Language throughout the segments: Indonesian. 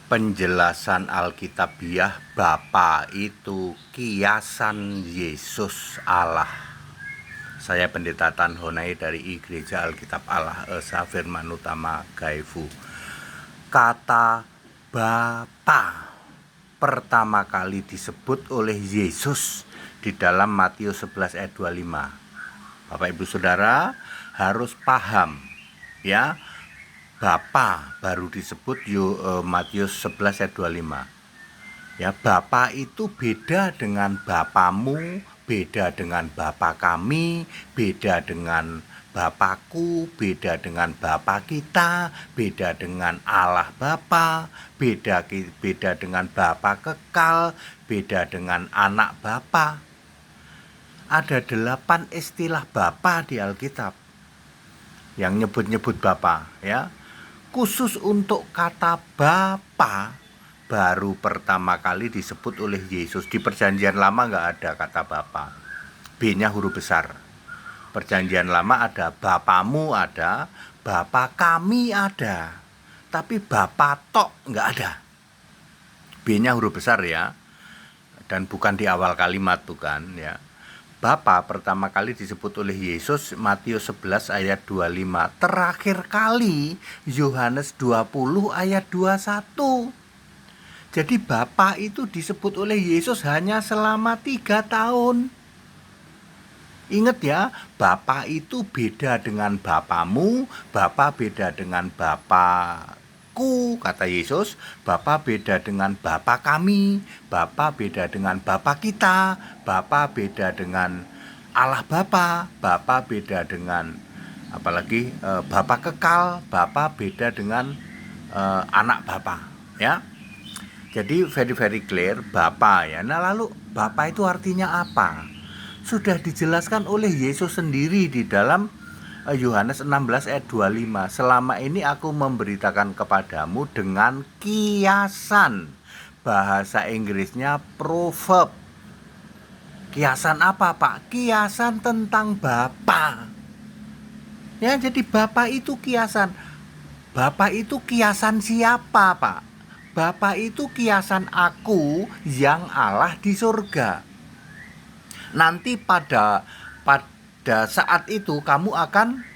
Penjelasan Alkitabiah Bapa itu kiasan Yesus Allah. Saya Pendeta Tan Honai dari Gereja Alkitab Allah Esa Firman Utama Gaifu. Kata Bapa pertama kali disebut oleh Yesus di dalam Matius 11 ayat 25. Bapak Ibu Saudara harus paham ya. Bapa baru disebut Matius 11 ayat 25. Ya, Bapa itu beda dengan bapamu, beda dengan bapa kami, beda dengan Bapakku, beda dengan Bapa kita, beda dengan Allah Bapa, beda dengan Bapa kekal, beda dengan anak Bapa. Ada 8 istilah Bapa di Alkitab yang nyebut-nyebut Bapa, ya. Khusus untuk kata Bapa baru pertama kali disebut oleh Yesus. Di Perjanjian Lama nggak ada kata Bapa, B-nya huruf besar. Perjanjian Lama ada Bapamu, ada Bapa kami, ada, tapi Bapa tok nggak ada. B-nya huruf besar ya, dan bukan di awal kalimat tuh kan ya. Bapa pertama kali disebut oleh Yesus Matius 11 ayat 25. Terakhir kali Yohanes 20 ayat 21. Jadi Bapa itu disebut oleh Yesus hanya selama 3 tahun. Ingat ya, Bapa itu beda dengan bapamu, Bapa beda dengan Bapakku, kata Yesus. Bapa beda dengan Bapa kami, Bapa beda dengan Bapa kita, Bapa beda dengan Allah Bapa, Bapa beda dengan apalagi Bapa kekal, Bapa beda dengan anak Bapa, ya. Jadi very clear Bapa ya. Nah, lalu Bapa itu artinya apa? Sudah dijelaskan oleh Yesus sendiri di dalam Yohanes 16 ayat 25. Selama ini aku memberitakan kepadamu dengan kiasan. Bahasa Inggrisnya proverb. Kiasan apa, Pak? Kiasan tentang Bapa. Ya, jadi Bapa itu kiasan. Bapa itu kiasan siapa, Pak? Bapa itu kiasan aku yang Allah di surga. Nanti pada saat itu kamu akan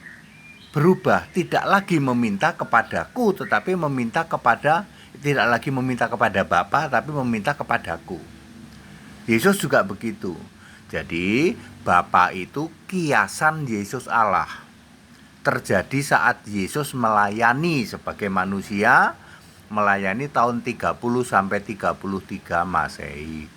berubah, tidak lagi meminta kepadaku, tetapi tidak lagi meminta kepada Bapa, tapi meminta kepadaku. Yesus juga begitu. Jadi Bapa itu kiasan Yesus Allah. Terjadi saat Yesus melayani sebagai manusia, melayani tahun 30 sampai 33 Masehi.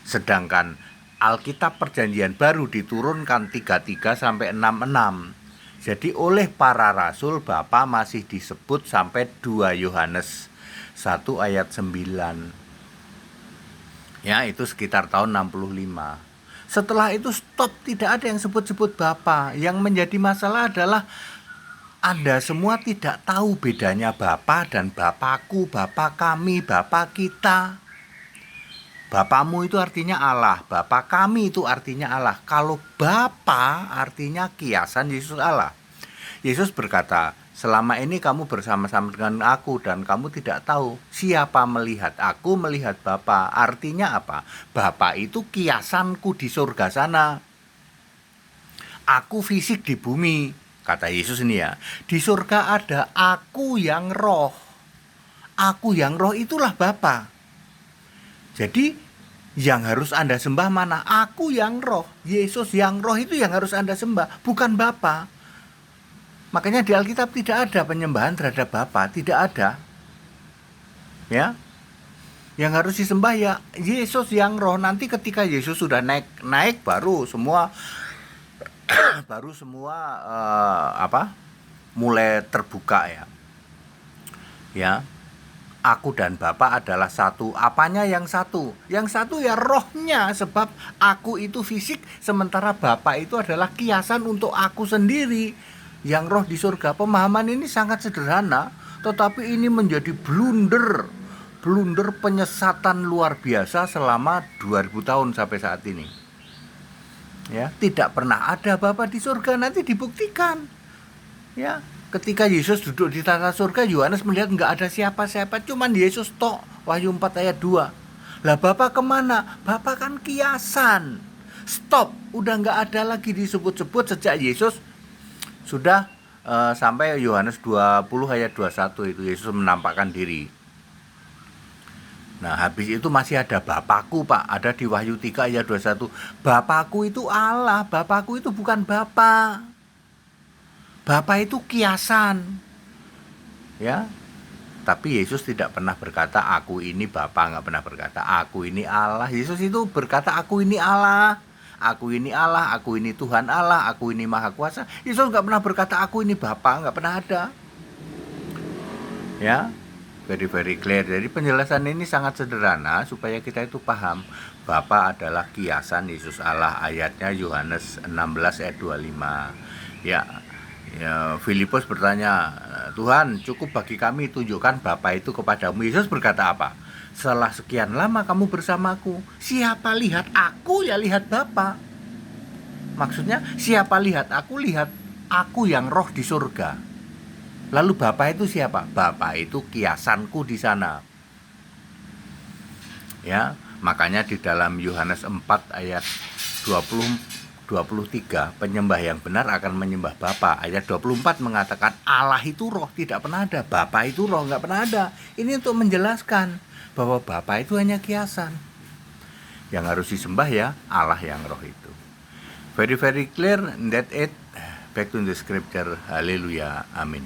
Sedangkan Alkitab Perjanjian Baru diturunkan 33 sampai 66. Jadi oleh para rasul Bapa masih disebut sampai 2 Yohanes 1 ayat 9. Ya, itu sekitar tahun 65. Setelah itu stop, tidak ada yang sebut-sebut Bapa. Yang menjadi masalah adalah Anda semua tidak tahu bedanya Bapa dan Bapakku, Bapa kami, Bapa kita. Bapamu itu artinya Allah, Bapa kami itu artinya Allah. Kalau Bapa artinya kiasan Yesus Allah. Yesus berkata, selama ini kamu bersama-sama dengan aku dan kamu tidak tahu siapa melihat aku, melihat Bapa. Artinya apa? Bapa itu kiasanku di surga sana. Aku fisik di bumi, kata Yesus ini ya. Di surga ada aku yang roh. Aku yang roh itulah Bapa. Jadi yang harus Anda sembah mana? Aku yang roh. Yesus yang roh itu yang harus Anda sembah, bukan Bapa. Makanya di Alkitab tidak ada penyembahan terhadap Bapa, tidak ada. Ya. Yang harus disembah ya Yesus yang roh. Nanti ketika Yesus sudah naik baru semua mulai terbuka ya. Ya. Aku dan Bapa adalah satu. Apanya yang satu? Yang satu ya rohnya, sebab aku itu fisik, sementara Bapa itu adalah kiasan untuk aku sendiri yang roh di surga. Pemahaman ini sangat sederhana, tetapi ini menjadi blunder penyesatan luar biasa selama 2000 tahun sampai saat ini. Ya, tidak pernah ada Bapa di surga, nanti dibuktikan. Ya, Ketika Yesus duduk di tata surga, Yohanes melihat nggak ada siapa-siapa, cuman Yesus tok. Wahyu 4 ayat 2. Lah Bapa kemana? Bapa kan kiasan. Stop, udah nggak ada lagi disebut-sebut sejak Yesus sudah sampai Yohanes 20 ayat 21 itu Yesus menampakkan diri. Nah habis itu masih ada Bapakku Pak, ada di Wahyu 3 ayat 21. Bapakku itu Allah, Bapakku itu bukan Bapa. Bapa itu kiasan. Ya. Tapi Yesus tidak pernah berkata aku ini Bapa, nggak pernah berkata aku ini Allah. Yesus itu berkata aku ini Allah. Aku ini Allah, aku ini Tuhan Allah, aku ini Maha Kuasa. Yesus nggak pernah berkata aku ini Bapa, nggak pernah ada. Ya, very clear. Jadi penjelasan ini sangat sederhana supaya kita itu paham. Bapa adalah kiasan Yesus Allah. Ayatnya Yohanes 16 ayat 25. Ya, Filipus bertanya, Tuhan cukup bagi kami tunjukkan Bapa itu kepadamu. Yesus berkata apa? Setelah sekian lama kamu bersamaku, siapa lihat aku ya lihat Bapa. Maksudnya siapa lihat aku yang roh di surga. Lalu Bapa itu siapa? Bapa itu kiasanku di sana. Ya, makanya di dalam Yohanes 4 ayat 23, penyembah yang benar akan menyembah Bapa. Ayat 24 mengatakan Allah itu roh, tidak pernah ada. Bapa itu roh, nggak pernah ada. Ini untuk menjelaskan bahwa Bapa itu hanya kiasan. Yang harus disembah ya Allah yang roh itu. Very clear, that it. Back to the scripture. Haleluya, amin.